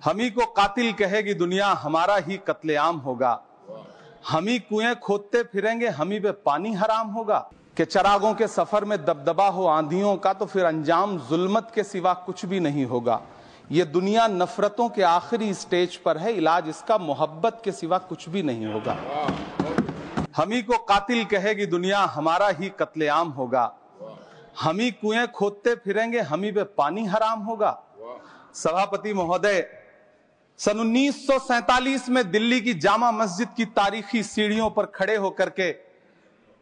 हम ही को कातिल कहेगी दुनिया, हमारा ही कत्लेआम होगा। हम ही कुएं खोदते फिरेंगे, हम ही पे पानी हराम होगा। कि चरागों के सफर में दबदबा हो आंधियों का, तो फिर अंजाम जुल्मत के सिवा कुछ भी नहीं होगा। ये दुनिया नफरतों के आखिरी स्टेज पर है, इलाज इसका मोहब्बत के सिवा कुछ भी नहीं होगा। हम ही को कातिल कहेगी दुनिया, हमारा ही कत्लेआम होगा। हम ही कुएं खोदते फिरेंगे, हम ही पे पानी हराम होगा। सभापति महोदय, सन 1947 में दिल्ली की जामा मस्जिद की तारीखी सीढ़ियों पर खड़े होकर के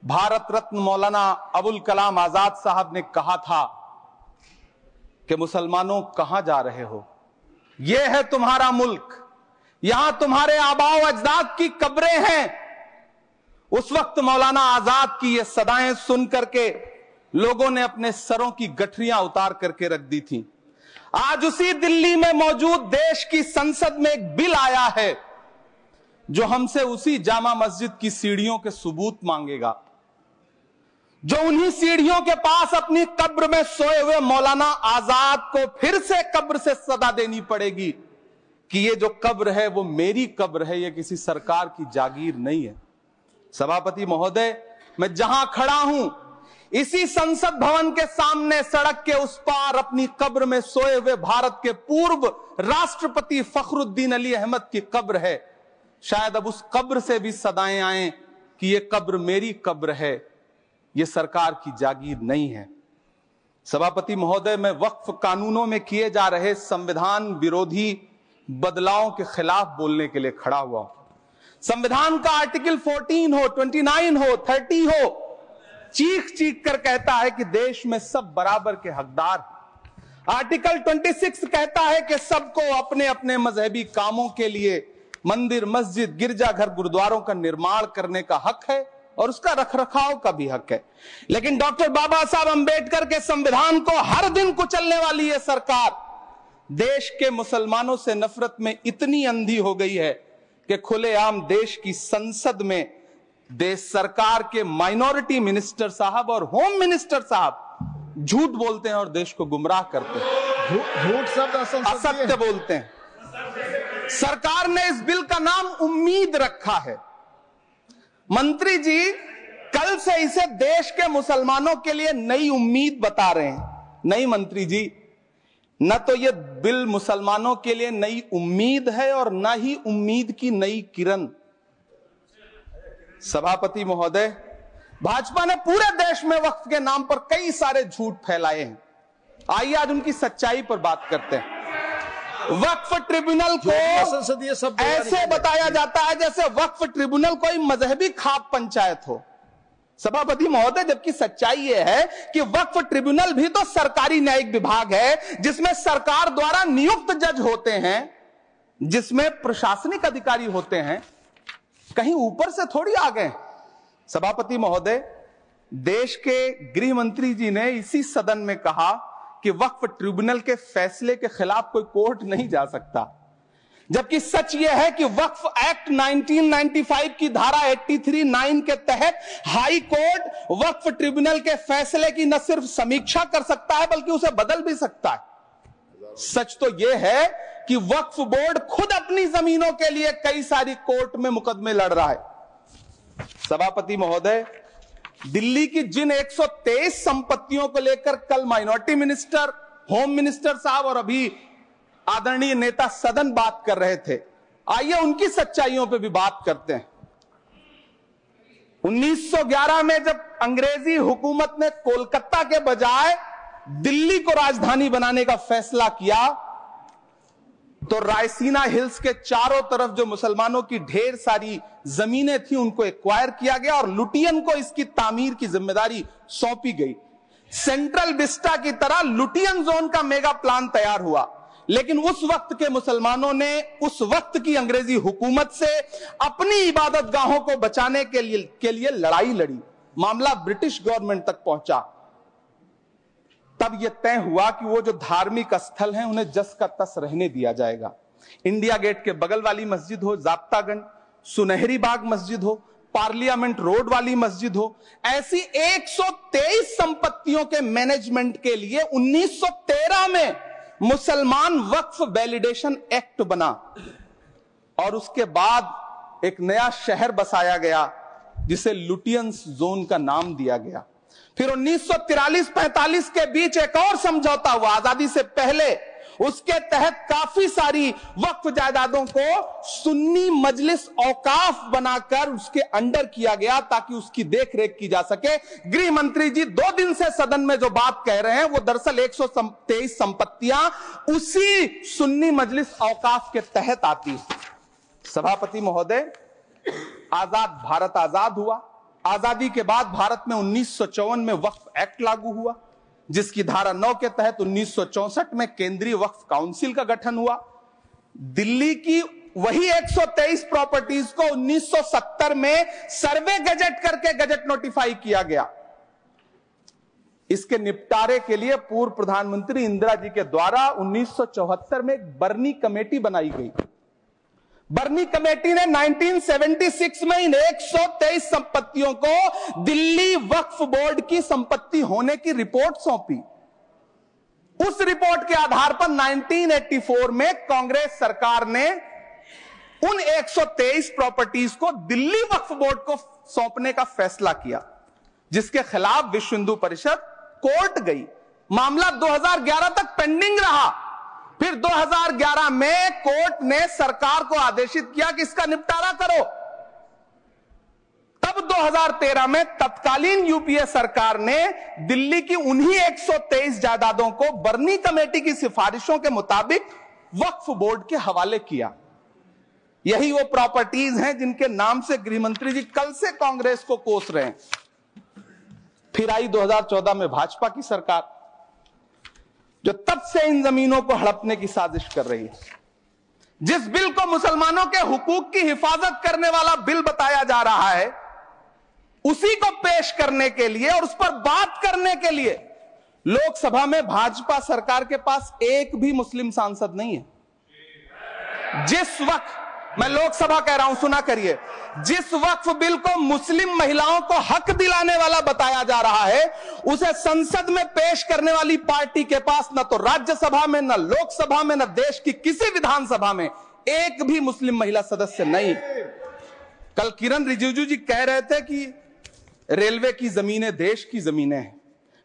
भारत रत्न मौलाना अबुल कलाम आजाद साहब ने कहा था कि मुसलमानों कहां जा रहे हो, यह है तुम्हारा मुल्क, यहां तुम्हारे आबाओ अजदाद की कब्रें हैं। उस वक्त मौलाना आजाद की ये सदाएं सुन करके लोगों ने अपने सरों की गठरियां उतार करके रख दी थी। आज उसी दिल्ली में मौजूद देश की संसद में एक बिल आया है जो हमसे उसी जामा मस्जिद की सीढ़ियों के सबूत मांगेगा, जो उन्हीं सीढ़ियों के पास अपनी कब्र में सोए हुए मौलाना आजाद को फिर से कब्र से सदा देनी पड़ेगी कि ये जो कब्र है वो मेरी कब्र है, ये किसी सरकार की जागीर नहीं है। सभापति महोदय, मैं जहां खड़ा हूं इसी संसद भवन के सामने सड़क के उस पार अपनी कब्र में सोए हुए भारत के पूर्व राष्ट्रपति फखरुद्दीन अली अहमद की कब्र है। शायद अब उस कब्र से भी सदाएं आए कि ये कब्र मेरी कब्र है, ये सरकार की जागीर नहीं है। सभापति महोदय, मैं वक्फ कानूनों में किए जा रहे संविधान विरोधी बदलावों के खिलाफ बोलने के लिए खड़ा हुआ हूं। संविधान का आर्टिकल 14 हो, 29 हो, 30 हो, चीख चीख कर कहता है कि देश में सब बराबर के हकदार। आर्टिकल 26 कहता है कि सबको अपने अपने मजहबी कामों के लिए मंदिर, मस्जिद, गिरजाघर, गुरुद्वारों का निर्माण करने का हक है और उसका रखरखाव का भी हक है। लेकिन डॉक्टर बाबा साहब अंबेडकर के संविधान को हर दिन कुचलने वाली यह सरकार देश के मुसलमानों से नफरत में इतनी अंधी हो गई है कि खुलेआम देश की संसद में देश सरकार के माइनॉरिटी मिनिस्टर साहब और होम मिनिस्टर साहब झूठ बोलते हैं और देश को गुमराह करते हैं, झूठ शब्द असत्य बोलते हैं। सरकार ने इस बिल का नाम उम्मीद रखा है। मंत्री जी कल से इसे देश के मुसलमानों के लिए नई उम्मीद बता रहे हैं। नहीं मंत्री जी, न तो यह बिल मुसलमानों के लिए नई उम्मीद है और न ही उम्मीद की नई किरण। सभापति महोदय, भाजपा ने पूरे देश में वक्फ के नाम पर कई सारे झूठ फैलाए हैं। आइए आज उनकी सच्चाई पर बात करते हैं। वक्फ ट्रिब्यूनल को ऐसे बताया जाता है जैसे वक्फ ट्रिब्यूनल कोई मजहबी खाप पंचायत हो। सभापति महोदय, जबकि सच्चाई यह है कि वक्फ ट्रिब्यूनल भी तो सरकारी न्यायिक विभाग है जिसमें सरकार द्वारा नियुक्त जज होते हैं, जिसमें प्रशासनिक अधिकारी होते हैं, कहीं ऊपर से थोड़ी आ गए। सभापति महोदय, देश के गृह मंत्री जी ने इसी सदन में कहा कि वक्फ ट्रिब्यूनल के फैसले के खिलाफ कोई कोर्ट नहीं जा सकता, जबकि सच यह है कि वक्फ एक्ट 1995 की धारा 83(9) के तहत हाई कोर्ट वक्फ ट्रिब्यूनल के फैसले की न सिर्फ समीक्षा कर सकता है बल्कि उसे बदल भी सकता है। सच तो यह है कि वक्फ बोर्ड खुद अपनी जमीनों के लिए कई सारी कोर्ट में मुकदमे लड़ रहा है। सभापति महोदय, दिल्ली की जिन 123 संपत्तियों को लेकर कल माइनॉरिटी मिनिस्टर, होम मिनिस्टर साहब और अभी आदरणीय नेता सदन बात कर रहे थे, आइए उनकी सच्चाइयों पे भी बात करते हैं। 1911 में जब अंग्रेजी हुकूमत ने कोलकाता के बजाय दिल्ली को राजधानी बनाने का फैसला किया तो रायसीना हिल्स के चारों तरफ जो मुसलमानों की ढेर सारी जमीनें थी उनको एक्वायर किया गया और लुटियन को इसकी तामीर की जिम्मेदारी सौंपी गई। सेंट्रल विस्टा की तरह लुटियन जोन का मेगा प्लान तैयार हुआ, लेकिन उस वक्त के मुसलमानों ने उस वक्त की अंग्रेजी हुकूमत से अपनी इबादत गाहों को बचाने के लिए लड़ाई लड़ी। मामला ब्रिटिश गवर्नमेंट तक पहुंचा। तब यह तय हुआ कि वो जो धार्मिक स्थल हैं उन्हें जस का तस रहने दिया जाएगा। इंडिया गेट के बगल वाली मस्जिद हो, जाब्तागंज, सुनहरी बाग मस्जिद हो, पार्लियामेंट रोड वाली मस्जिद हो, ऐसी 123 संपत्तियों के मैनेजमेंट के लिए 1913 में मुसलमान वक्फ वैलिडेशन एक्ट बना और उसके बाद एक नया शहर बसाया गया जिसे लुटियंस जोन का नाम दिया गया। फिर 1943-45 के बीच एक और समझौता हुआ आजादी से पहले, उसके तहत काफी सारी वक्फ जायदादों को सुन्नी मजलिस औकाफ बनाकर उसके अंडर किया गया ताकि उसकी देखरेख की जा सके। गृह मंत्री जी 2 दिन से सदन में जो बात कह रहे हैं वो दरअसल 123 संपत्तियां उसी सुन्नी मजलिस औकाफ के तहत आती है। सभापति महोदय, आजाद भारत आजाद हुआ। आजादी के बाद भारत में 1954 में वक्फ एक्ट लागू हुआ, जिसकी धारा 9 के तहत 1964 में केंद्रीय वक्फ काउंसिल का गठन हुआ। दिल्ली की वही 123 प्रॉपर्टीज को 1970 में सर्वे गजट करके गजट नोटिफाई किया गया। इसके निपटारे के लिए पूर्व प्रधानमंत्री इंदिरा जी के द्वारा 1974 में एक बर्नी कमेटी बनाई गई। बर्नी कमेटी ने 1976 में इन 123 संपत्तियों को दिल्ली वक्फ बोर्ड की संपत्ति होने की रिपोर्ट सौंपी। उस रिपोर्ट के आधार पर 1984 में कांग्रेस सरकार ने उन 123 प्रॉपर्टीज को दिल्ली वक्फ बोर्ड को सौंपने का फैसला किया, जिसके खिलाफ विश्व हिंदू परिषद कोर्ट गई। मामला 2011 तक पेंडिंग रहा। फिर 2011 में कोर्ट ने सरकार को आदेशित किया कि इसका निपटारा करो। तब 2013 में तत्कालीन यूपीए सरकार ने दिल्ली की उन्हीं 123 जायदादों को बर्नी कमेटी की सिफारिशों के मुताबिक वक्फ बोर्ड के हवाले किया। यही वो प्रॉपर्टीज हैं जिनके नाम से गृह मंत्री जी कल से कांग्रेस को कोस रहे हैं। फिर आई 2014 में भाजपा की सरकार, जो तब से इन जमीनों को हड़पने की साजिश कर रही है। जिस बिल को मुसलमानों के हुकूक की हिफाजत करने वाला बिल बताया जा रहा है, उसी को पेश करने के लिए और उस पर बात करने के लिए लोकसभा में भाजपा सरकार के पास एक भी मुस्लिम सांसद नहीं है। जिस वक्त, मैं लोकसभा कह रहा हूं, सुना करिए, जिस वक्फ बिल को मुस्लिम महिलाओं को हक दिलाने वाला बताया जा रहा है, उसे संसद में पेश करने वाली पार्टी के पास न तो राज्यसभा में, न लोकसभा में, न देश की किसी विधानसभा में एक भी मुस्लिम महिला सदस्य नहीं। कल किरण रिजिजू जी कह रहे थे कि रेलवे की जमीनें देश की जमीनें हैं,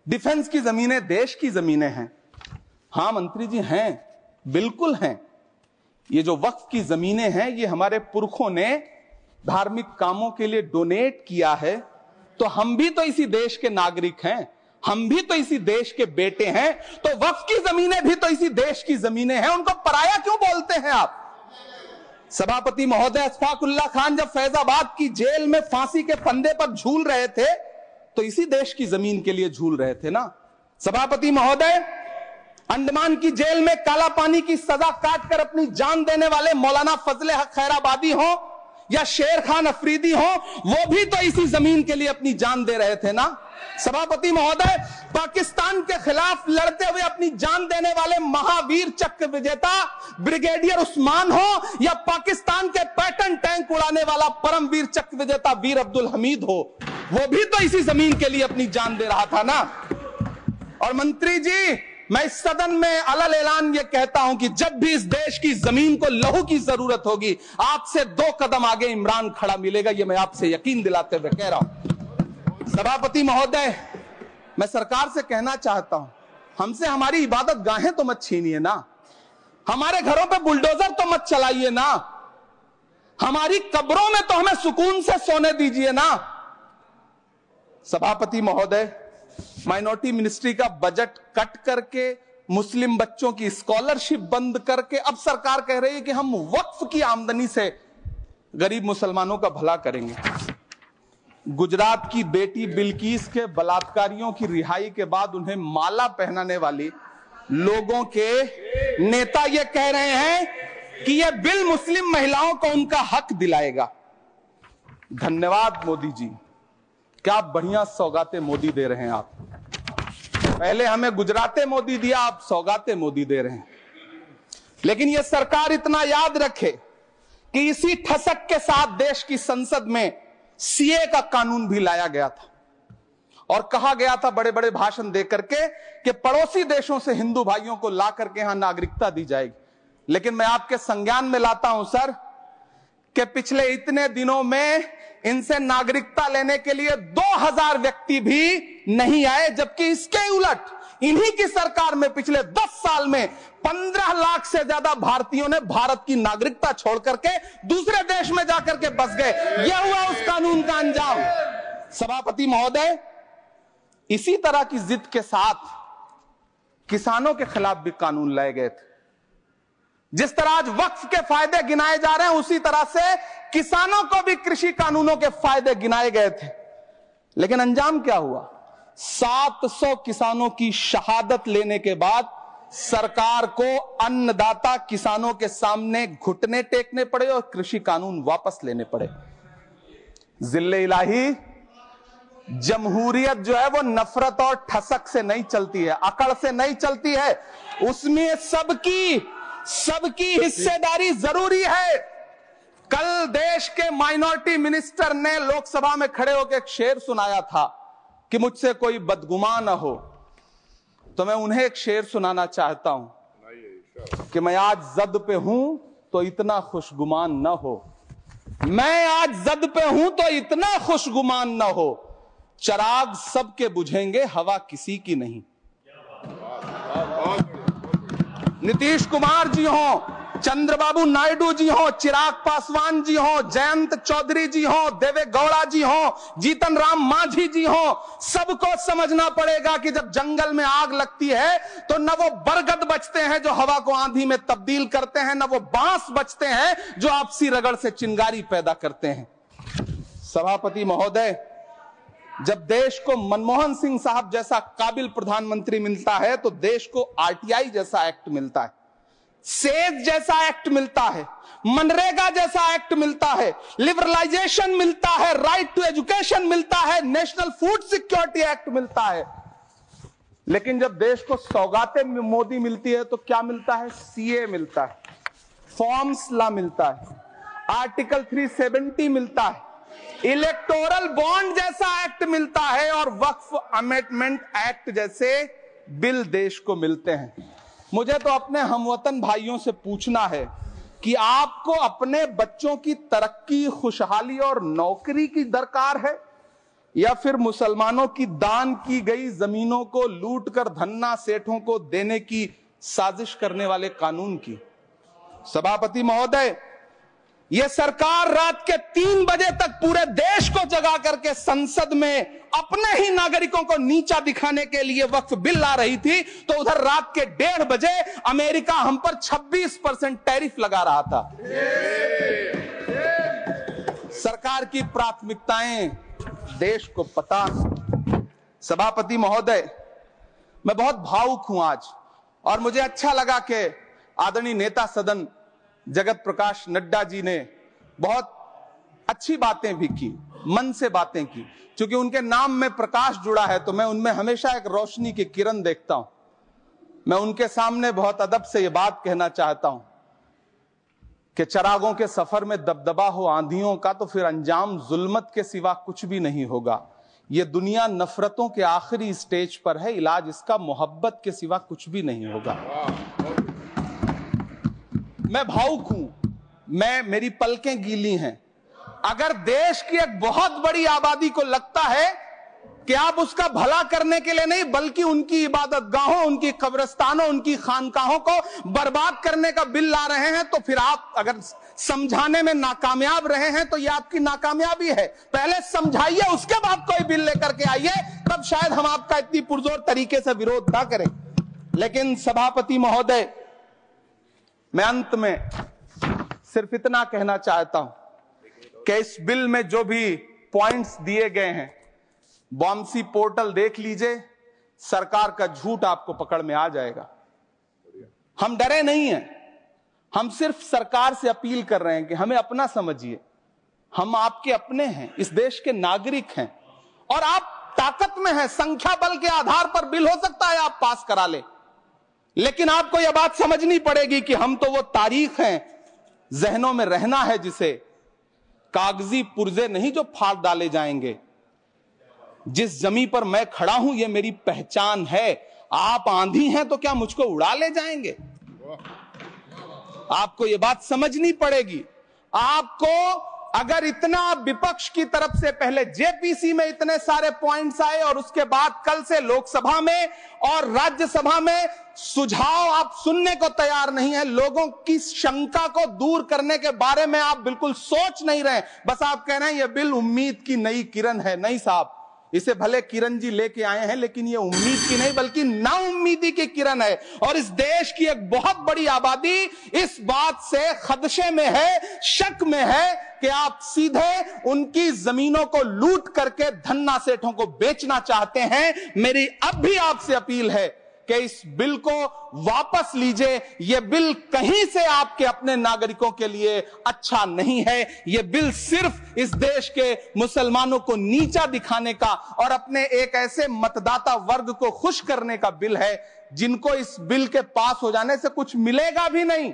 डिफेंस की जमीनें देश की जमीनें हैं। हां मंत्री जी, हैं, बिल्कुल हैं। ये जो वक्फ की जमीनें हैं, ये हमारे पुरखों ने धार्मिक कामों के लिए डोनेट किया है, तो हम भी तो इसी देश के नागरिक हैं, हम भी तो इसी देश के बेटे हैं, तो वक्फ की जमीनें भी तो इसी देश की जमीनें हैं। उनको पराया क्यों बोलते हैं आप? सभापति महोदय, अशफाकुल्लाह खान जब फैजाबाद की जेल में फांसी के फंदे पर झूल रहे थे, तो इसी देश की जमीन के लिए झूल रहे थे ना। सभापति महोदय, अंडमान की जेल में काला पानी की सजा काटकर अपनी जान देने वाले मौलाना फजले हक खैराबादी हो या शेर खान अफरीदी हो, वो भी तो इसी जमीन के लिए अपनी जान दे रहे थे ना। सभापति महोदय, पाकिस्तान के खिलाफ लड़ते हुए अपनी जान देने वाले महावीर चक्र विजेता ब्रिगेडियर उस्मान हो या पाकिस्तान के पैटर्न टैंक उड़ाने वाला परमवीर चक्र विजेता वीर अब्दुल हमीद हो, वो भी तो इसी जमीन के लिए अपनी जान दे रहा था ना। और मंत्री जी, मैं इस सदन में अलल ऐलान ये कहता हूं कि जब भी इस देश की जमीन को लहू की जरूरत होगी, आपसे 2 कदम आगे इमरान खड़ा मिलेगा, ये मैं आपसे यकीन दिलाते हुए कह रहा हूं। सभापति महोदय, मैं सरकार से कहना चाहता हूं, हमसे हमारी इबादत गाहें तो मत छीनिए ना, हमारे घरों पे बुलडोजर तो मत चलाइए ना, हमारी कब्रों में तो हमें सुकून से सोने दीजिए ना। सभापति महोदय, माइनॉरिटी मिनिस्ट्री का बजट कट करके, मुस्लिम बच्चों की स्कॉलरशिप बंद करके अब सरकार कह रही है कि हम वक्फ की आमदनी से गरीब मुसलमानों का भला करेंगे। गुजरात की बेटी बिल्किस के बलात्कारियों की रिहाई के बाद उन्हें माला पहनाने वाली लोगों के नेता ये कह रहे हैं कि यह बिल मुस्लिम महिलाओं को उनका हक दिलाएगा। धन्यवाद मोदी जी, क्या बढ़िया सौगातें मोदी दे रहे हैं आप। पहले हमें गुजराते मोदी दिया, आप सौगातें मोदी दे रहे हैं। लेकिन यह सरकार इतना याद रखे कि इसी ठसक के साथ देश की संसद में सीए का कानून भी लाया गया था और कहा गया था बड़े बड़े भाषण दे करके कि पड़ोसी देशों से हिंदू भाइयों को ला करके यहां नागरिकता दी जाएगी। लेकिन मैं आपके संज्ञान में लाता हूं सर कि पिछले इतने दिनों में इनसे नागरिकता लेने के लिए 2000 व्यक्ति भी नहीं आए, जबकि इसके उलट इन्हीं की सरकार में पिछले 10 साल में 15 लाख से ज्यादा भारतीयों ने भारत की नागरिकता छोड़ करके दूसरे देश में जाकर के बस गए। यह हुआ उस कानून का अंजाम। सभापति महोदय, इसी तरह की जिद के साथ किसानों के खिलाफ भी कानून लाए गए थे। जिस तरह आज वक्फ के फायदे गिनाए जा रहे हैं, उसी तरह से किसानों को भी कृषि कानूनों के फायदे गिनाए गए थे। लेकिन अंजाम क्या हुआ? 700 किसानों की शहादत लेने के बाद सरकार को अन्नदाता किसानों के सामने घुटने टेकने पड़े और कृषि कानून वापस लेने पड़े। जिल्ले इलाही, जमहूरियत जो है वो नफरत और ठसक से नहीं चलती है, अकड़ से नहीं चलती है, उसमें सबकी हिस्सेदारी जरूरी है। कल देश के माइनॉरिटी मिनिस्टर ने लोकसभा में खड़े होकर एक शेर सुनाया था कि मुझसे कोई बदगुमान न हो, तो मैं उन्हें एक शेर सुनाना चाहता हूं कि मैं आज जद पे हूं तो इतना खुशगुमान न हो, मैं आज जद पे हूं तो इतना खुशगुमान न हो, चराग सबके बुझेंगे हवा किसी की नहीं। नीतीश कुमार जी हो, चंद्रबाबू नायडू जी हो, चिराग पासवान जी हो, जयंत चौधरी जी हो, देवे गौड़ा जी हो, जीतन राम मांझी जी हो, सबको समझना पड़ेगा कि जब जंगल में आग लगती है तो न वो बरगद बचते हैं जो हवा को आंधी में तब्दील करते हैं, न वो बांस बचते हैं जो आपसी रगड़ से चिंगारी पैदा करते हैं। सभापति महोदय, जब देश को मनमोहन सिंह साहब जैसा काबिल प्रधानमंत्री मिलता है तो देश को आरटीआई जैसा एक्ट मिलता है, सेज जैसा एक्ट मिलता है, मनरेगा जैसा एक्ट मिलता है, लिबरलाइजेशन मिलता है, राइट टू एजुकेशन मिलता है, नेशनल फूड सिक्योरिटी एक्ट मिलता है। लेकिन जब देश को सौगातें मोदी मिलती है तो क्या मिलता है? सीए मिलता है, फॉर्म्स लॉ मिलता है, आर्टिकल 370 मिलता है, इलेक्टोरल बॉन्ड जैसा एक्ट मिलता है और वक्फ अमेंडमेंट एक्ट जैसे बिल देश को मिलते हैं। मुझे तो अपने हमवतन भाइयों से पूछना है कि आपको अपने बच्चों की तरक्की, खुशहाली और नौकरी की दरकार है या फिर मुसलमानों की दान की गई जमीनों को लूटकर धन्ना सेठों को देने की साजिश करने वाले कानून की? सभापति महोदय, यह सरकार रात के 3 बजे तक पूरे देश को जगा करके संसद में अपने ही नागरिकों को नीचा दिखाने के लिए वक्फ बिल ला रही थी, तो उधर रात के 1:30 बजे अमेरिका हम पर 26% टैरिफ लगा रहा था। सरकार की प्राथमिकताएं देश को पता। सभापति महोदय, मैं बहुत भावुक हूं आज, और मुझे अच्छा लगा कि आदरणीय नेता सदन जगत प्रकाश नड्डा जी ने बहुत अच्छी बातें भी की, मन से बातें की। क्योंकि उनके नाम में प्रकाश जुड़ा है तो मैं उनमें हमेशा एक रोशनी की किरण देखता हूं। मैं उनके सामने बहुत अदब से यह बात कहना चाहता हूं कि चरागों के सफर में दबदबा हो आंधियों का तो फिर अंजाम जुल्मत के सिवा कुछ भी नहीं होगा। यह दुनिया नफरतों के आखिरी स्टेज पर है, इलाज इसका मोहब्बत के सिवा कुछ भी नहीं होगा। मैं भावुक हूं, मेरी पलकें गीली हैं। अगर देश की एक बहुत बड़ी आबादी को लगता है कि आप उसका भला करने के लिए नहीं बल्कि उनकी इबादत गाहों, उनकी कब्रिस्तानों, उनकी खानकाहों को बर्बाद करने का बिल ला रहे हैं, तो फिर आप अगर समझाने में नाकामयाब रहे हैं तो यह आपकी नाकामयाबी है। पहले समझाइए, उसके बाद कोई बिल लेकर के आइए, तब शायद हम आपका इतनी पुरजोर तरीके से विरोध ना करें। लेकिन सभापति महोदय, मैं अंत में सिर्फ इतना कहना चाहता हूं कि इस बिल में जो भी पॉइंट्स दिए गए हैं, बॉम्सी पोर्टल देख लीजिए, सरकार का झूठ आपको पकड़ में आ जाएगा। हम डरे नहीं हैं, हम सिर्फ सरकार से अपील कर रहे हैं कि हमें अपना समझिए। हम आपके अपने हैं, इस देश के नागरिक हैं और आप ताकत में हैं। संख्या बल के आधार पर बिल हो सकता है आप पास करा ले, लेकिन आपको यह बात समझनी पड़ेगी कि हम तो वो तारीख हैं, जहनों में रहना है, जिसे कागजी पुर्जे नहीं जो फाड़ डाले जाएंगे। जिस जमीन पर मैं खड़ा हूं ये मेरी पहचान है। आप आंधी हैं तो क्या मुझको उड़ा ले जाएंगे? आपको ये बात समझनी पड़ेगी। आपको अगर इतना विपक्ष की तरफ से पहले जेपीसी में इतने सारे पॉइंट्स आए और उसके बाद कल से लोकसभा में और राज्यसभा में सुझाव आप सुनने को तैयार नहीं है, लोगों की शंका को दूर करने के बारे में आप बिल्कुल सोच नहीं रहे, बस आप कह रहे हैं यह बिल उम्मीद की नई किरण है। नहीं साहब, इसे भले किरण जी लेके आए हैं लेकिन ये उम्मीद की नहीं बल्कि नाउम्मीदी की किरण है। और इस देश की एक बहुत बड़ी आबादी इस बात से खदशे में है, शक में है कि आप सीधे उनकी जमीनों को लूट करके धन्ना सेठों को बेचना चाहते हैं। मेरी अब भी आपसे अपील है कि इस बिल को वापस लीजिए। यह बिल कहीं से आपके अपने नागरिकों के लिए अच्छा नहीं है। यह बिल सिर्फ इस देश के मुसलमानों को नीचा दिखाने का और अपने एक ऐसे मतदाता वर्ग को खुश करने का बिल है जिनको इस बिल के पास हो जाने से कुछ मिलेगा भी नहीं।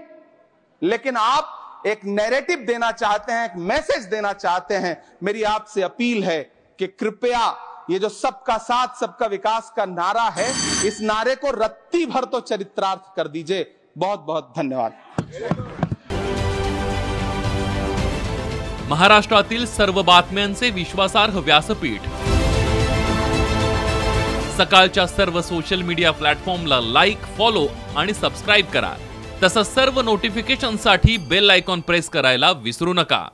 लेकिन आप एक नैरेटिव देना चाहते हैं, एक मैसेज देना चाहते हैं। मेरी आपसे अपील है कि कृपया ये जो सबका साथ सबका विकास का नारा है, इस नारे को रत्ती भर तो चरित्रार्थ कर दीजिए। बहुत बहुत धन्यवाद। महाराष्ट्रातील सर्व बातम्यांचे विश्वासार्ह व्यासपीठ सकाळच्या सर्व सोशल मीडिया प्लॅटफॉर्मला लाईक, फॉलो आणि सबस्क्राईब करा। तसंच सर्व नोटिफिकेशनसाठी बेल आयकॉन प्रेस करायला विसरू नका।